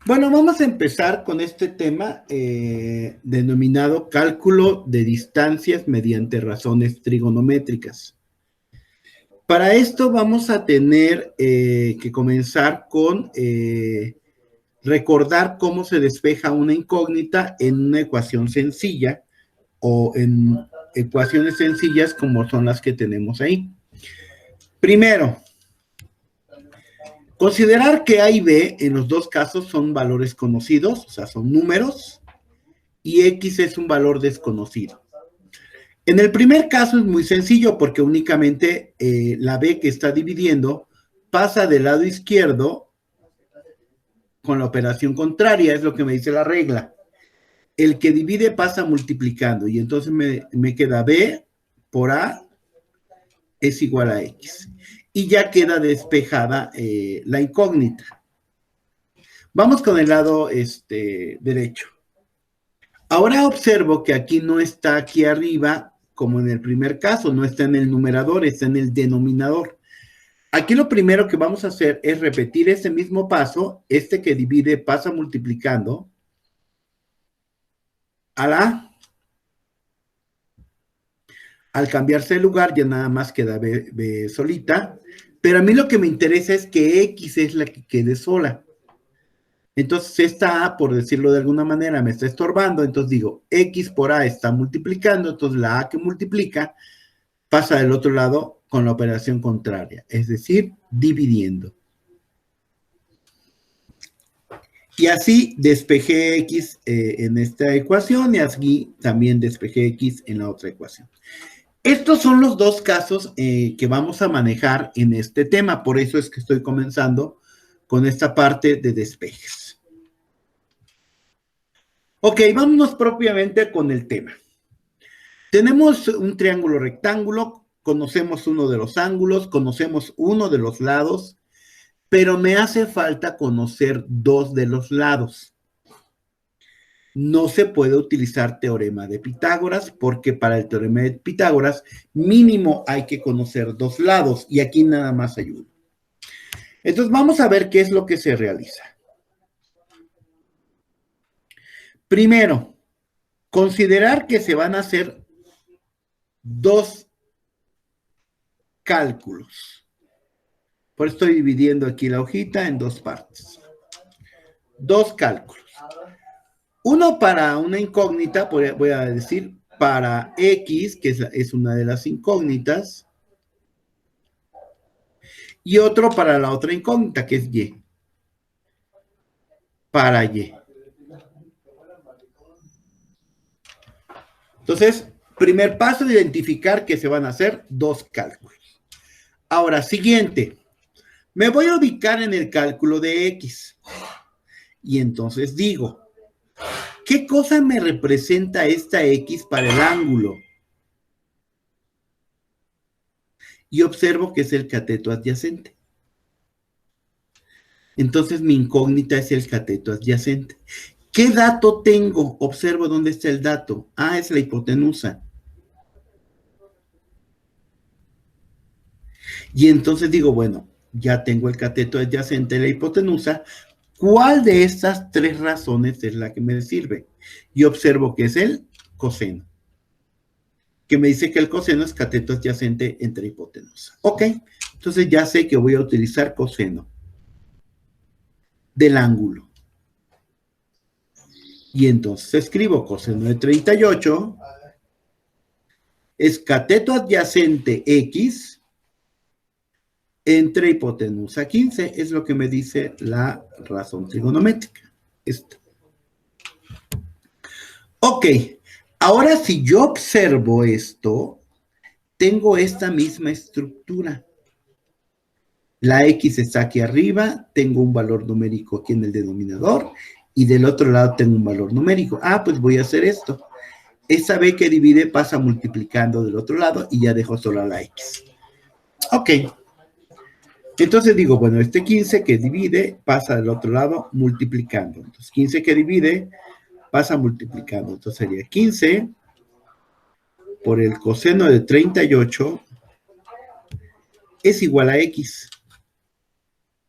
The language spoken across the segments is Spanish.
Bueno, vamos a empezar con este tema denominado cálculo de distancias mediante razones trigonométricas. Para esto vamos a tener que comenzar con recordar cómo se despeja una incógnita en una ecuación sencilla o en ecuaciones sencillas como son las que tenemos ahí. Primero, considerar que A y B en los dos casos son valores conocidos, o sea, son números, y X es un valor desconocido. En el primer caso es muy sencillo porque únicamente la B que está dividiendo pasa del lado izquierdo con la operación contraria, es lo que me dice la regla. El que divide pasa multiplicando y entonces me queda B por A es igual a X. Y ya queda despejada la incógnita. Vamos con el lado derecho. Ahora observo que aquí no está aquí arriba, como en el primer caso, no está en el numerador, está en el denominador. Aquí lo primero que vamos a hacer es repetir ese mismo paso, que divide pasa multiplicando a la. Al cambiarse de lugar ya nada más queda B solita, pero a mí lo que me interesa es que X es la que quede sola. Entonces esta A, por decirlo de alguna manera, me está estorbando, entonces digo, X por A está multiplicando, entonces la A que multiplica pasa del otro lado con la operación contraria, es decir, dividiendo. Y así despejé X en esta ecuación y así también despejé X en la otra ecuación. Estos son los dos casos que vamos a manejar en este tema, por eso es que estoy comenzando con esta parte de despejes. Ok, vámonos propiamente con el tema. Tenemos un triángulo rectángulo, conocemos uno de los ángulos, conocemos uno de los lados, pero me hace falta conocer dos de los lados. No se puede utilizar teorema de Pitágoras porque para el teorema de Pitágoras mínimo hay que conocer dos lados y aquí nada más hay uno. Entonces vamos a ver qué es lo que se realiza. Primero, considerar que se van a hacer dos cálculos. Por eso estoy dividiendo aquí la hojita en dos partes. Dos cálculos. Uno para una incógnita, voy a decir, para X, que es una de las incógnitas, y otro para la otra incógnita, que es Y. Para Y. Entonces, primer paso, identificar que se van a hacer dos cálculos. Ahora, siguiente. Me voy a ubicar en el cálculo de X. Y entonces digo, ¿qué cosa me representa esta X para el ángulo? Y observo que es el cateto adyacente. Entonces mi incógnita es el cateto adyacente. ¿Qué dato tengo? Observo dónde está el dato. Ah, es la hipotenusa. Y entonces digo, bueno, ya tengo el cateto adyacente de la hipotenusa. ¿Cuál de estas tres razones es la que me sirve? Y observo que es el coseno, que me dice que el coseno es cateto adyacente entre hipotenusa. Ok, entonces ya sé que voy a utilizar coseno del ángulo. Y entonces escribo coseno de 38 es cateto adyacente X entre hipotenusa 15, es lo que me dice la razón trigonométrica. Esta. Ok, ahora si yo observo esto, tengo esta misma estructura. La X está aquí arriba, tengo un valor numérico aquí en el denominador y del otro lado tengo un valor numérico. Ah, pues voy a hacer esto. Esta B que divide pasa multiplicando del otro lado y ya dejo solo la X. Ok. Entonces digo, bueno, 15 que divide pasa del otro lado multiplicando. Entonces 15 que divide pasa multiplicando. Entonces sería 15 por el coseno de 38 es igual a X.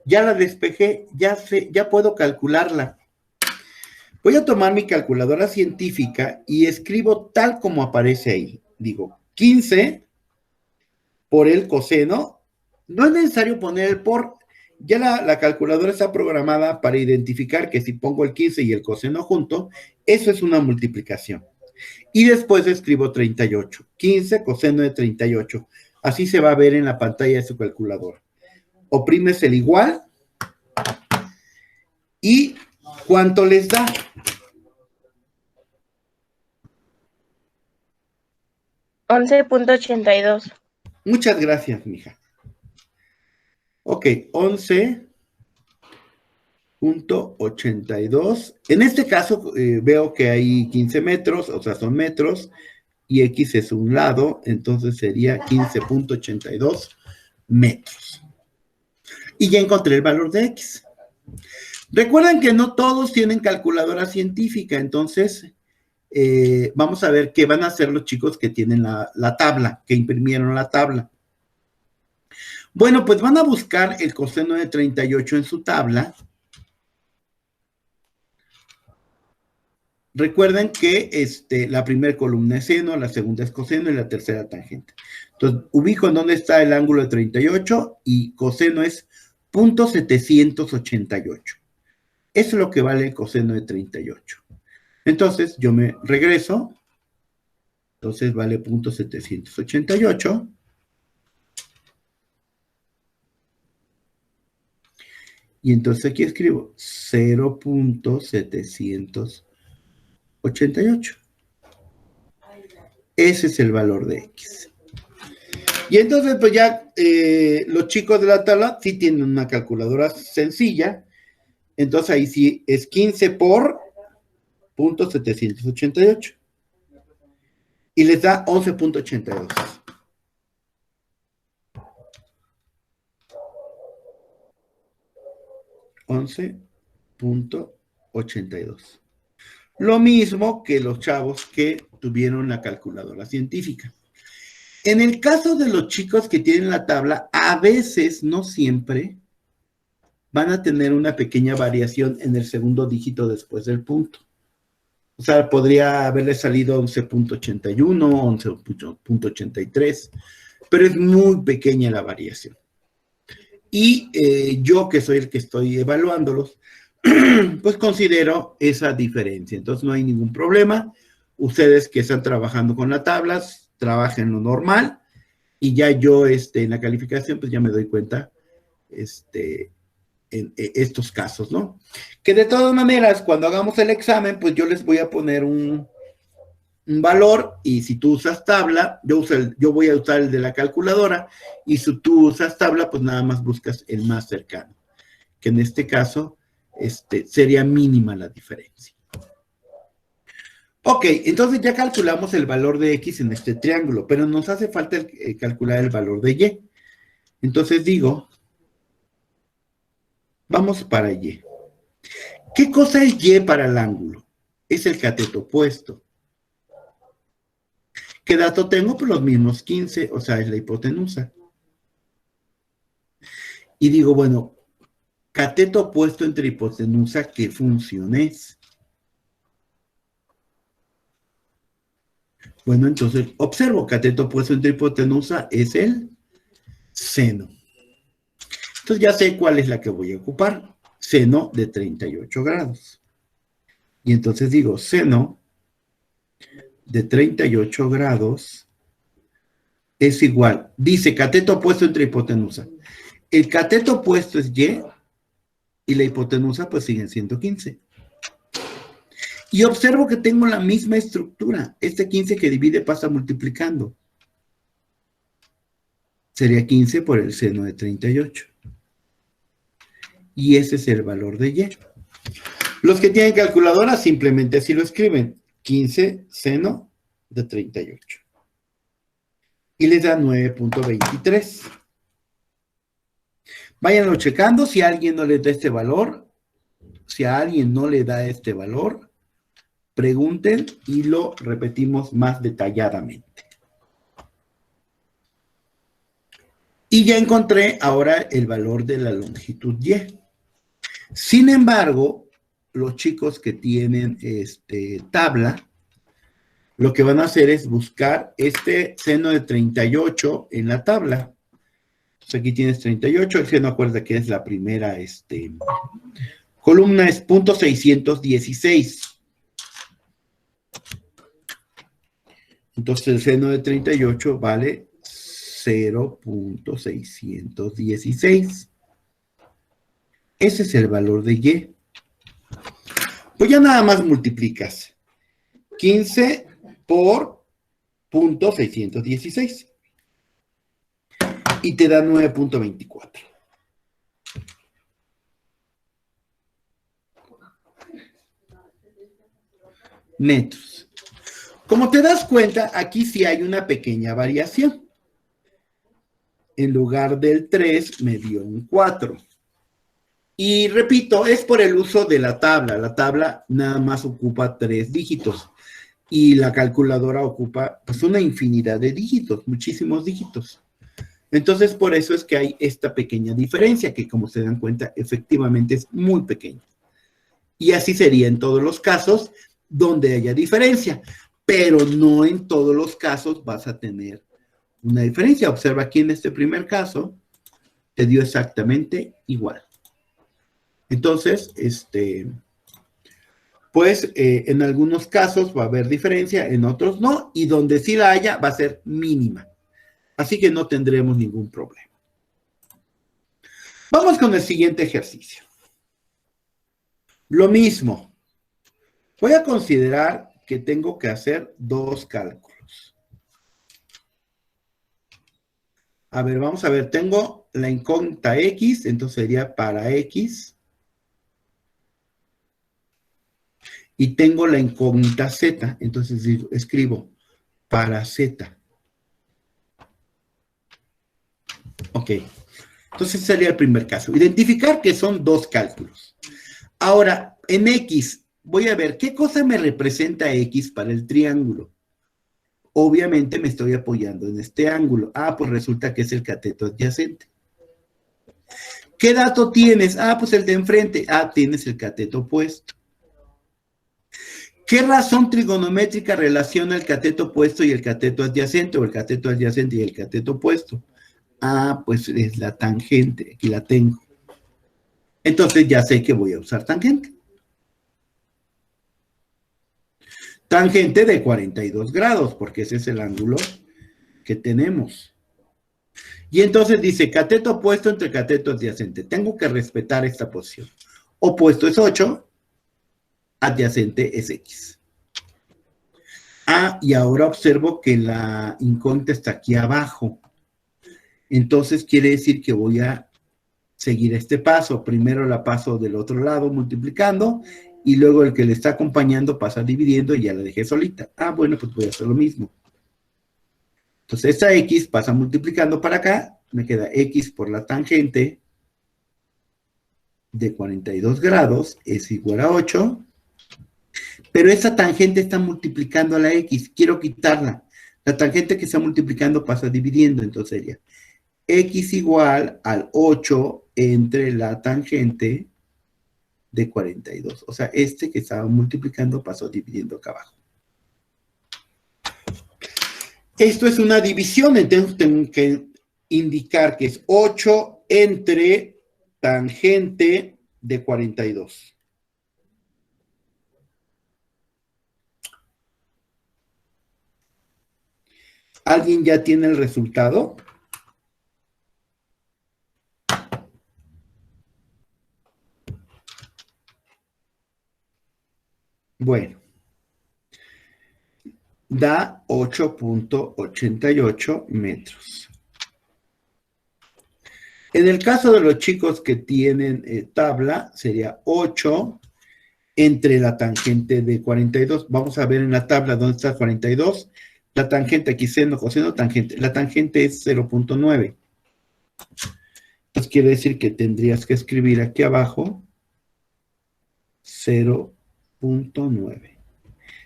Ya la despejé, ya puedo calcularla. Voy a tomar mi calculadora científica y escribo tal como aparece ahí. Digo, 15 por el coseno. No es necesario poner el por. Ya la calculadora está programada para identificar que si pongo el 15 y el coseno junto, eso es una multiplicación. Y después escribo 38. 15 coseno de 38. Así se va a ver en la pantalla de su calculadora. Oprimes el igual. ¿Y cuánto les da? $11.82. Muchas gracias, mija. Ok, 11.82. En este caso veo que hay 15 metros, o sea, son metros, y X es un lado, entonces sería 15.82 metros. Y ya encontré el valor de X. Recuerden que no todos tienen calculadora científica, entonces vamos a ver qué van a hacer los chicos que tienen la tabla, que imprimieron la tabla. Bueno, pues van a buscar el coseno de 38 en su tabla. Recuerden que la primera columna es seno, la segunda es coseno y la tercera tangente. Entonces, ubico en dónde está el ángulo de 38 y coseno es 0.788. Eso es lo que vale el coseno de 38. Entonces, yo me regreso. Entonces, vale 0.788. Y entonces aquí escribo 0.788. Ese es el valor de X. Y entonces, pues ya los chicos de la tabla sí tienen una calculadora sencilla. Entonces ahí sí es 15 por 0.788. Y les da 11.82. $11.82. Lo mismo que los chavos que tuvieron la calculadora científica. En el caso de los chicos que tienen la tabla, a veces, no siempre, van a tener una pequeña variación en el segundo dígito después del punto. O sea, podría haberle salido 11.81, 11.83, pero es muy pequeña la variación. Y yo, que soy el que estoy evaluándolos, pues considero esa diferencia. Entonces no hay ningún problema. Ustedes que están trabajando con las tablas, trabajen lo normal. Y ya yo en la calificación, pues ya me doy cuenta en estos casos, ¿no? Que de todas maneras, cuando hagamos el examen, pues yo les voy a poner un valor, y si tú usas tabla, yo voy a usar el de la calculadora, y si tú usas tabla, pues nada más buscas el más cercano, que en este caso sería mínima la diferencia. Ok, entonces ya calculamos el valor de X en este triángulo, pero nos hace falta calcular el valor de Y. Entonces digo, vamos para Y. ¿Qué cosa es Y para el ángulo? Es el cateto opuesto. ¿Qué dato tengo? Pues los mismos 15, o sea, es la hipotenusa. Y digo, bueno, cateto opuesto entre hipotenusa, ¿qué función es? Bueno, entonces observo, cateto opuesto entre hipotenusa es el seno. Entonces ya sé cuál es la que voy a ocupar. Seno de 38 grados. Y entonces digo, seno de 38 grados es igual. Dice cateto opuesto entre hipotenusa. El cateto opuesto es y la hipotenusa pues sigue en 115. Y observo que tengo la misma estructura. Este 15 que divide pasa multiplicando. Sería 15 por el seno de 38. Y ese es el valor de Y. Los que tienen calculadora simplemente así lo escriben. 15 seno de 38. Y les da 9.23. Váyanlo checando. Si a alguien no les da este valor, pregunten y lo repetimos más detalladamente. Y ya encontré ahora el valor de la longitud Y. Sin embargo, los chicos que tienen tabla, lo que van a hacer es buscar este seno de 38 en la tabla. Entonces aquí tienes 38, el seno, acuerda que es la primera columna, es punto 616. Entonces el seno de 38 vale 0.616. Ese es el valor de Y. Pues ya nada más multiplicas 15 por punto 616 y te da 9.24. Metros. Como te das cuenta, aquí sí hay una pequeña variación. En lugar del 3 me dio un 4. Y repito, es por el uso de la tabla. La tabla nada más ocupa 3 dígitos. Y la calculadora ocupa pues una infinidad de dígitos, muchísimos dígitos. Entonces, por eso es que hay esta pequeña diferencia, que como se dan cuenta, efectivamente es muy pequeña. Y así sería en todos los casos donde haya diferencia. Pero no en todos los casos vas a tener una diferencia. Observa aquí en este primer caso, te dio exactamente igual. Entonces, pues en algunos casos va a haber diferencia, en otros no, y donde sí la haya va a ser mínima. Así que no tendremos ningún problema. Vamos con el siguiente ejercicio. Lo mismo. Voy a considerar que tengo que hacer 2 cálculos. A ver, vamos a ver, tengo la incógnita X, entonces sería para X. Y tengo la incógnita Z, entonces escribo para Z. Ok, entonces sería el primer caso. Identificar que son 2 cálculos. Ahora, en X, voy a ver qué cosa me representa X para el triángulo. Obviamente me estoy apoyando en este ángulo. Ah, pues resulta que es el cateto adyacente. ¿Qué dato tienes? Ah, pues el de enfrente. Ah, tienes el cateto opuesto. ¿Qué razón trigonométrica relaciona el cateto opuesto y el cateto adyacente, o el cateto adyacente y el cateto opuesto? Ah, pues es la tangente. Aquí la tengo. Entonces ya sé que voy a usar tangente. Tangente de 42 grados, porque ese es el ángulo que tenemos. Y entonces dice, cateto opuesto entre cateto adyacente. Tengo que respetar esta posición. Opuesto es 8, adyacente es X. Ah, y ahora observo que la incógnita está aquí abajo. Entonces quiere decir que voy a seguir este paso. Primero la paso del otro lado multiplicando y luego el que le está acompañando pasa dividiendo y ya la dejé solita. Ah, bueno, pues voy a hacer lo mismo. Entonces esta X pasa multiplicando para acá, me queda X por la tangente de 42 grados es igual a 8, pero esa tangente está multiplicando a la X, quiero quitarla. La tangente que está multiplicando pasa dividiendo, entonces sería X igual al 8 entre la tangente de 42. O sea, este que estaba multiplicando pasó dividiendo acá abajo. Esto es una división, entonces tengo que indicar que es 8 entre tangente de 42. ¿Alguien ya tiene el resultado? Bueno, da 8.88 metros. En el caso de los chicos que tienen tabla, sería 8 entre la tangente de 42. Vamos a ver en la tabla dónde está 42. La tangente aquí, seno, coseno, tangente. La tangente es 0.9. Entonces quiere decir que tendrías que escribir aquí abajo 0.9.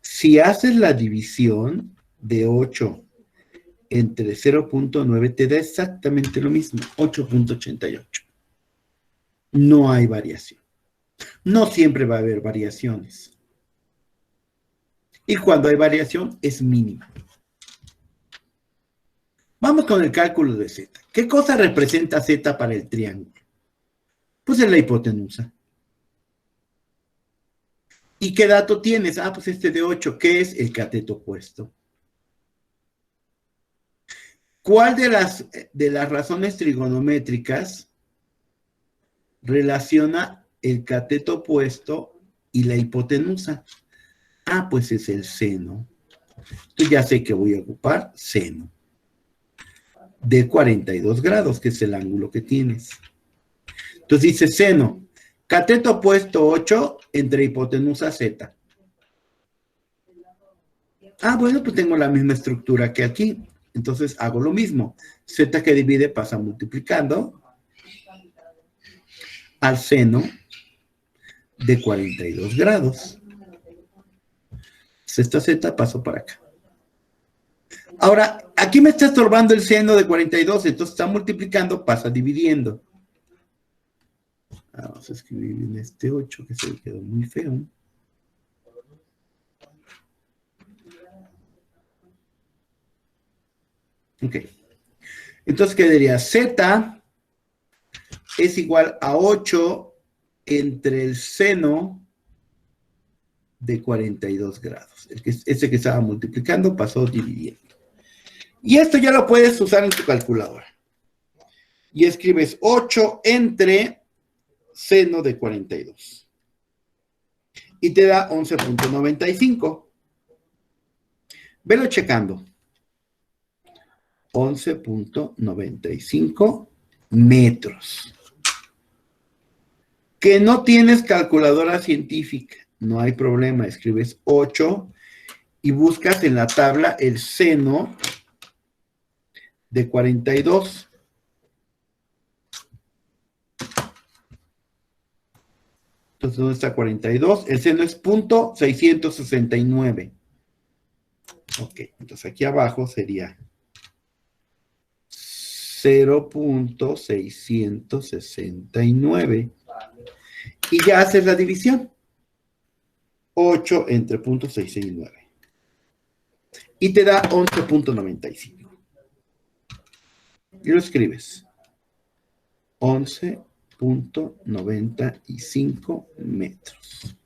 Si haces la división de 8 entre 0.9, te da exactamente lo mismo, 8.88. No hay variación. No siempre va a haber variaciones. Y cuando hay variación, es mínima. Vamos con el cálculo de Z. ¿Qué cosa representa Z para el triángulo? Pues es la hipotenusa. ¿Y qué dato tienes? Ah, pues este de 8. ¿Qué es el cateto opuesto? ¿Cuál de las razones trigonométricas relaciona el cateto opuesto y la hipotenusa? Ah, pues es el seno. Entonces ya sé que voy a ocupar seno de 42 grados, que es el ángulo que tienes. Entonces dice seno, cateto opuesto 8 entre hipotenusa Z. Ah, bueno, pues tengo la misma estructura que aquí. Entonces hago lo mismo. Z que divide pasa multiplicando al seno de 42 grados. Esta Z pasó para acá. Ahora, aquí me está estorbando el seno de 42, entonces está multiplicando, pasa dividiendo. Vamos a escribir en este 8, que se le quedó muy feo. Ok. Entonces quedaría Z es igual a 8 entre el seno de 42 grados. Ese que estaba multiplicando pasó dividiendo. Y esto ya lo puedes usar en tu calculadora. Y escribes 8 entre seno de 42. Y te da 11.95. Velo checando. 11.95 metros. Que no tienes calculadora científica, no hay problema, escribes 8 y buscas en la tabla el seno de 42. Entonces, ¿dónde está 42? El seno es .669. Ok, entonces aquí abajo sería 0.669. Y ya haces la división. 8 entre .669. Y te da 11.95. Y lo escribes. 11.95 metros.